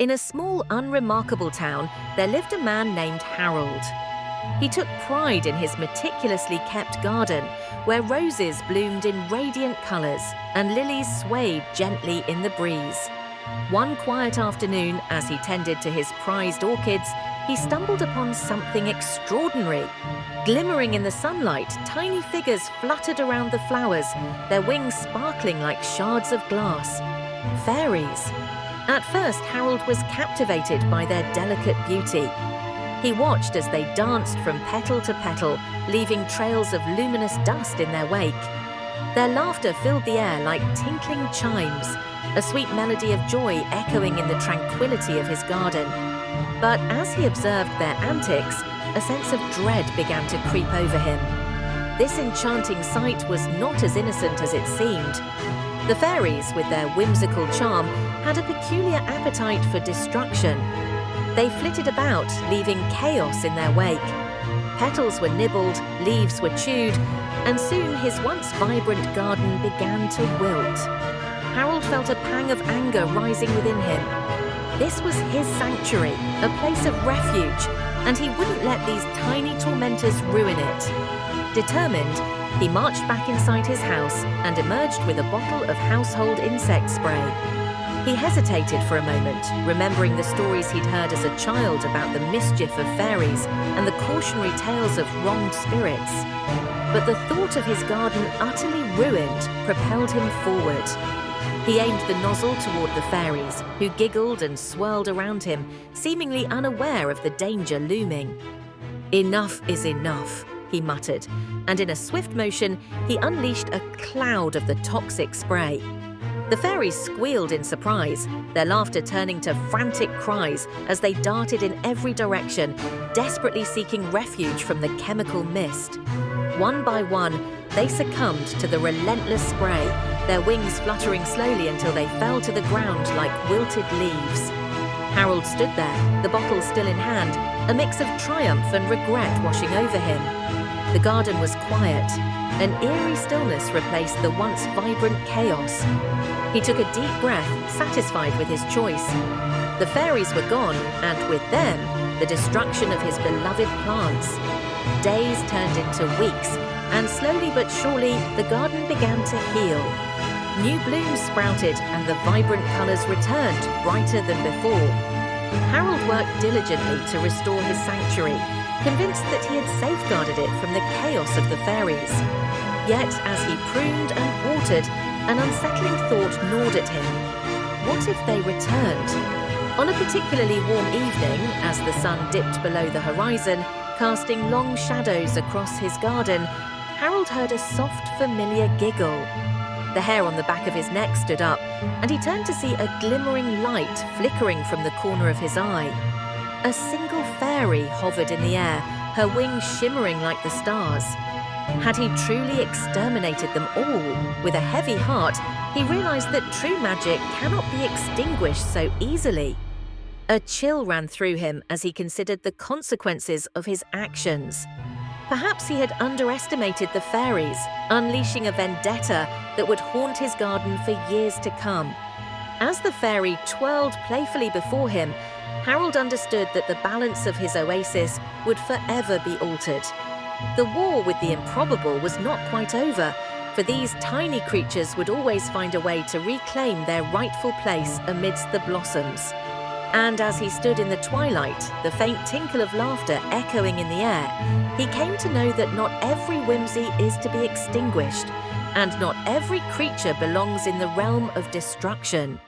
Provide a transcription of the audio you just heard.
In a small, unremarkable town, there lived a man named Harold. He took pride in his meticulously kept garden, where roses bloomed in radiant colours and lilies swayed gently in the breeze. One quiet afternoon, as he tended to his prized orchids, he stumbled upon something extraordinary. Glimmering in the sunlight, tiny figures fluttered around the flowers, their wings sparkling like shards of glass. Fairies. At first, Harold was captivated by their delicate beauty. He watched as they danced from petal to petal, leaving trails of luminous dust in their wake. Their laughter filled the air like tinkling chimes, a sweet melody of joy echoing in the tranquility of his garden. But as he observed their antics, a sense of dread began to creep over him. This enchanting sight was not as innocent as it seemed. The fairies, with their whimsical charm, had a peculiar appetite for destruction. They flitted about, leaving chaos in their wake. Petals were nibbled, leaves were chewed, and soon his once vibrant garden began to wilt. Harold felt a pang of anger rising within him. This was his sanctuary, a place of refuge, and he wouldn't let these tiny tormentors ruin it. Determined, he marched back inside his house and emerged with a bottle of household insect spray. He hesitated for a moment, remembering the stories he'd heard as a child about the mischief of fairies and the cautionary tales of wronged spirits. But the thought of his garden utterly ruined propelled him forward. He aimed the nozzle toward the fairies, who giggled and swirled around him, seemingly unaware of the danger looming. "Enough is enough," he muttered, and in a swift motion, he unleashed a cloud of the toxic spray. The fairies squealed in surprise, their laughter turning to frantic cries as they darted in every direction, desperately seeking refuge from the chemical mist. One by one, they succumbed to the relentless spray, their wings fluttering slowly until they fell to the ground like wilted leaves. Harold stood there, the bottle still in hand, a mix of triumph and regret washing over him. The garden was quiet. An eerie stillness replaced the once vibrant chaos. He took a deep breath, satisfied with his choice. The fairies were gone, and with them, the destruction of his beloved plants. Days turned into weeks, and slowly but surely, the garden began to heal. New blooms sprouted, and the vibrant colours returned, brighter than before. Harold worked diligently to restore his sanctuary, convinced that he had safeguarded it from the chaos of the fairies. Yet, as he pruned and watered, an unsettling thought gnawed at him. What if they returned? On a particularly warm evening, as the sun dipped below the horizon, casting long shadows across his garden, Harold heard a soft, familiar giggle. The hair on the back of his neck stood up, and he turned to see a glimmering light flickering from the corner of his eye. A single fairy hovered in the air, her wings shimmering like the stars. Had he truly exterminated them all? With a heavy heart, he realized that true magic cannot be extinguished so easily. A chill ran through him as he considered the consequences of his actions. Perhaps he had underestimated the fairies, unleashing a vendetta that would haunt his garden for years to come. As the fairy twirled playfully before him, Harold understood that the balance of his oasis would forever be altered. The war with the improbable was not quite over, for these tiny creatures would always find a way to reclaim their rightful place amidst the blossoms. And as he stood in the twilight, the faint tinkle of laughter echoing in the air, he came to know that not every whimsy is to be extinguished, and not every creature belongs in the realm of destruction.